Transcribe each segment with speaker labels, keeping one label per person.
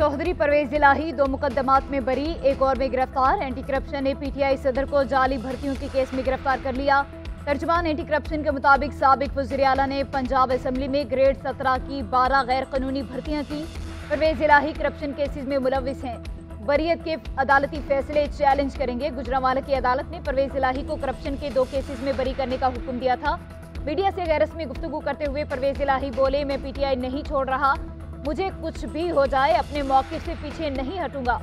Speaker 1: चौधरी परवेज इलाही 2 मुकदमात में बरी, एक और में गिरफ्तार। एंटी करप्शन ने पीटीआई सदर को जाली भर्तियों के केस में गिरफ्तार कर लिया। तर्जुमान एंटी करप्शन के मुताबिक साबिक वज़ीर आला ने पंजाब असम्बली में ग्रेड 17 की 12 गैर कानूनी भर्तियां की। परवेज इलाही करप्शन केसेस में मुलविस हैं। बरीयत के अदालती फैसले चैलेंज करेंगे। गुजरांवाला की अदालत ने परवेज इलाही को करप्शन के 2 केसेस में बरी करने का हुक्म दिया था। मीडिया से गैर रस्मी गुफ्तगू करते हुए परवेज इलाही बोले, मैं पीटीआई नहीं छोड़ रहा, मुझे कुछ भी हो जाए अपने मौके से पीछे नहीं हटूंगा।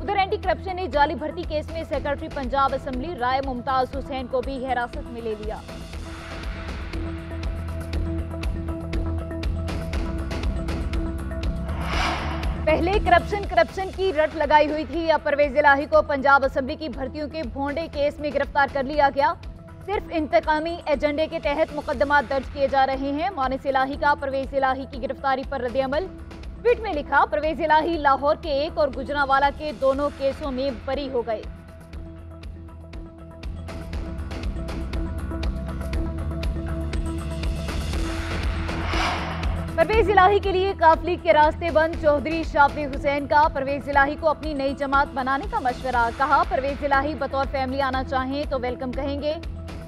Speaker 1: उधर एंटी करप्शन ने जाली भर्ती केस में सेक्रेटरी पंजाब असम्बली राय मुमताज हुसैन को भी हिरासत में ले लिया। पहले करप्शन की रट लगाई हुई थी। अब परवेज इलाही को पंजाब असम्बली की भर्तियों के भोंडे केस में गिरफ्तार कर लिया गया। सिर्फ इंतकामी एजेंडे के तहत मुकदमा दर्ज किए जा रहे हैं। मोनिस इलाही का परवेज इलाही की गिरफ्तारी पर रद्द-ए-अमल। ट्वीट में लिखा, परवेज इलाही लाहौर के एक और गुजरांवाला के दोनों केसों में बरी हो गए। परवेज इलाही के लिए काफली के रास्ते बंद। चौधरी शाफी हुसैन का परवेज इलाही को अपनी नई जमात बनाने का मशवरा। कहा, परवेज इलाही बतौर फैमिली आना चाहें तो वेलकम कहेंगे।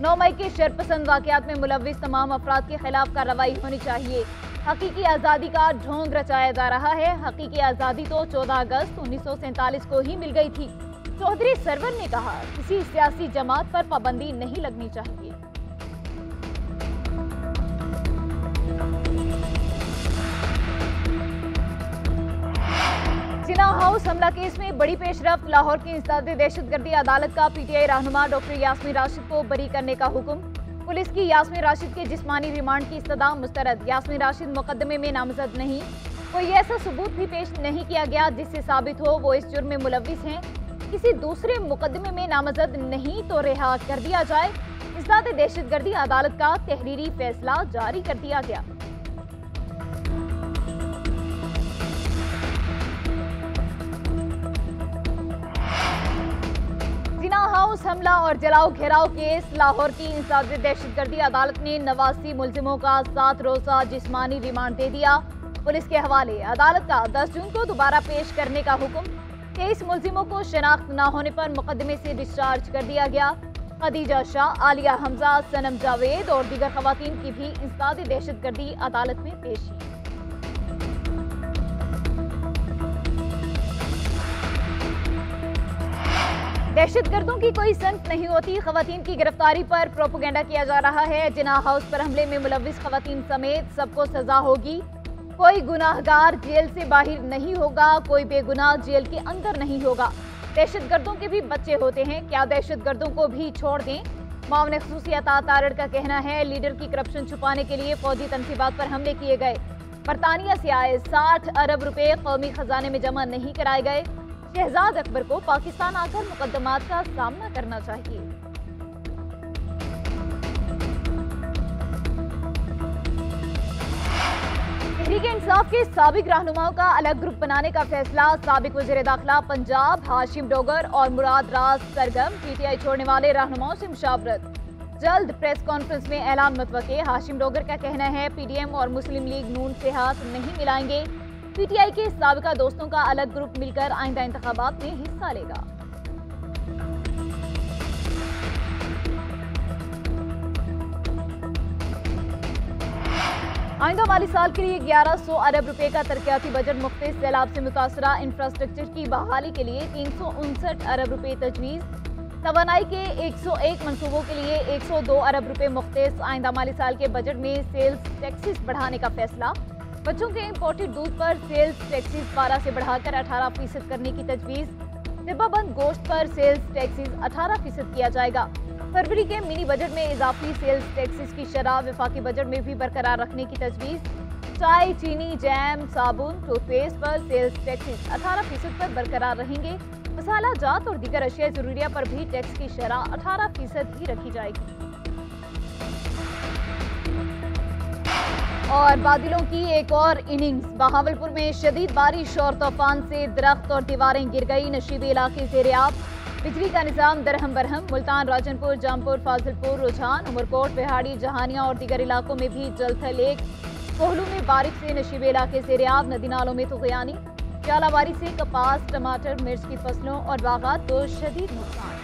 Speaker 1: 9 मई के शरपसंद वाकयात में मुलविस तमाम अफराद के खिलाफ कार्रवाई होनी चाहिए। हकीकी आज़ादी का ढोंग रचाया जा रहा है। हकीकी आज़ादी तो 14 अगस्त 1947 को ही मिल गई थी। चौधरी सरवर ने कहा, किसी सियासी जमात पर पाबंदी नहीं लगनी चाहिए। जिना हाउस हमला केस में बड़ी पेशरफ्त। लाहौर की इंसदादे दहशतगर्दी अदालत का पीटीआई रहनुमा डॉक्टर यास्मीन राशिद को बरी करने का हुक्म। पुलिस की यास्मीन राशिद के जिस्मानी रिमांड की इस्तदा मुस्तरद। यास्मीन राशिद मुकदमे में नामजद नहीं। कोई ऐसा सबूत भी पेश नहीं किया गया जिससे साबित हो वो इस जुर्म में मुलविस हैं। किसी दूसरे मुकदमे में नामजद नहीं तो रिहा कर दिया जाए। इंसदादे दहशतगर्दी अदालत का तहरीरी फैसला जारी कर दिया गया। जिना हाउस हमला और जलाओ घेराव केस। लाहौर की इंसदादे दहशतगर्दी अदालत ने 89 मुल्जिमों का 7 रोज़ा जिस्मानी रिमांड दे दिया। पुलिस के हवाले अदालत का 10 जून को दोबारा पेश करने का हुक्म। 23 मुल्जिमों को शनाख्त न होने पर मुकदमे से डिस्चार्ज कर दिया गया। खदीजा शाह, आलिया हमजा, सनम जावेद और दीगर खवातीन की भी इंसदादे दहशतगर्दी अदालत में पेशी। दहशतगर्दों की कोई संत नहीं होती। खवातीन की गिरफ्तारी पर प्रोपेगेंडा किया जा रहा है। जिना हाउस पर हमले में मुलविस खवातीन समेत सबको सजा होगी। कोई गुनाहगार जेल से बाहर नहीं होगा, कोई बेगुनाह जेल के अंदर नहीं होगा। दहशतगर्दों के भी बच्चे होते हैं, क्या दहशतगर्दों को भी छोड़ दें? मामले खसूसी अता तारड़ का कहना है, लीडर की करप्शन छुपाने के लिए फौजी तनसीबात पर हमले किए गए। बरतानिया से आए 60 अरब रुपए कौमी खजाने में जमा नहीं कराए गए। शहजाद अकबर को पाकिस्तान आकर मुकदमात का सामना करना चाहिए। तहरीक इंसाफ के साबिक रहनुमाओं का अलग ग्रुप बनाने का फैसला। साबिक वज़ीर दाखिला पंजाब हाशिम डोगर और मुराद राज सरगम पीटीआई छोड़ने वाले रहनुमाओं से मुशावरत। जल्द प्रेस कॉन्फ्रेंस में ऐलान मुतवक्के। हाशिम डोगर का कहना है, पीडीएम और मुस्लिम लीग नून से हाथ नहीं मिलाएंगे। पीटीआई के साबिका दोस्तों का अलग ग्रुप मिलकर आइंदा इंतखाबात में हिस्सा लेगा। आइंदा माली साल के लिए 1100 अरब रुपए का तरक्याती बजट। मुख्तलिफ सैलाब से मुतासरा इंफ्रास्ट्रक्चर की बहाली के लिए 359 अरब रुपए तजवीज़। तवानाई के 101 मंसूबों के लिए 102 अरब रुपए मुख्तस। आइंदा माली साल के बजट में सेल्स टैक्सेस बढ़ाने का फैसला। बच्चों के इम्पोर्टेड दूध पर सेल्स टैक्सेस 12 से बढ़ाकर 18% करने की तजवीज़। डिब्बाबंद गोश्त पर सेल्स टैक्सेस 18% किया जाएगा। फरवरी के मिनी बजट में इजाफी सेल्स टैक्सेस की शरह वफाकी बजट में भी बरकरार रखने की तजवीज़। चाय, चीनी, जैम, साबुन, टूथपेस्ट पर सेल्स टैक्सेस 18% पर बरकरार रहेंगे। मसाला जात और दीगर अशिया जरूरिया पर भी टैक्स की शरह 18% ही रखी जाएगी। और बादलों की एक और इनिंग्स। बहावलपुर में शदीद बारिश और तूफान से दरख्त और दीवारें गिर गई। नशीबी इलाके ज़ेर-ए-आब। बिजली का निज़ाम दरहम बरहम। मुल्तान, राजनपुर, जामपुर, फाजिलपुर, रुझान, उमरकोट, बिहाड़ी, जहानिया और दीगर इलाकों में भी जलथल एक। कोहलू में बारिश से नशीबे इलाके ज़ेर-ए-आब। नदी नालों में तुग़यानी। झालावाड़ी से कपास, टमाटर, मिर्च की फसलों और बागात को शदीद नुकसान।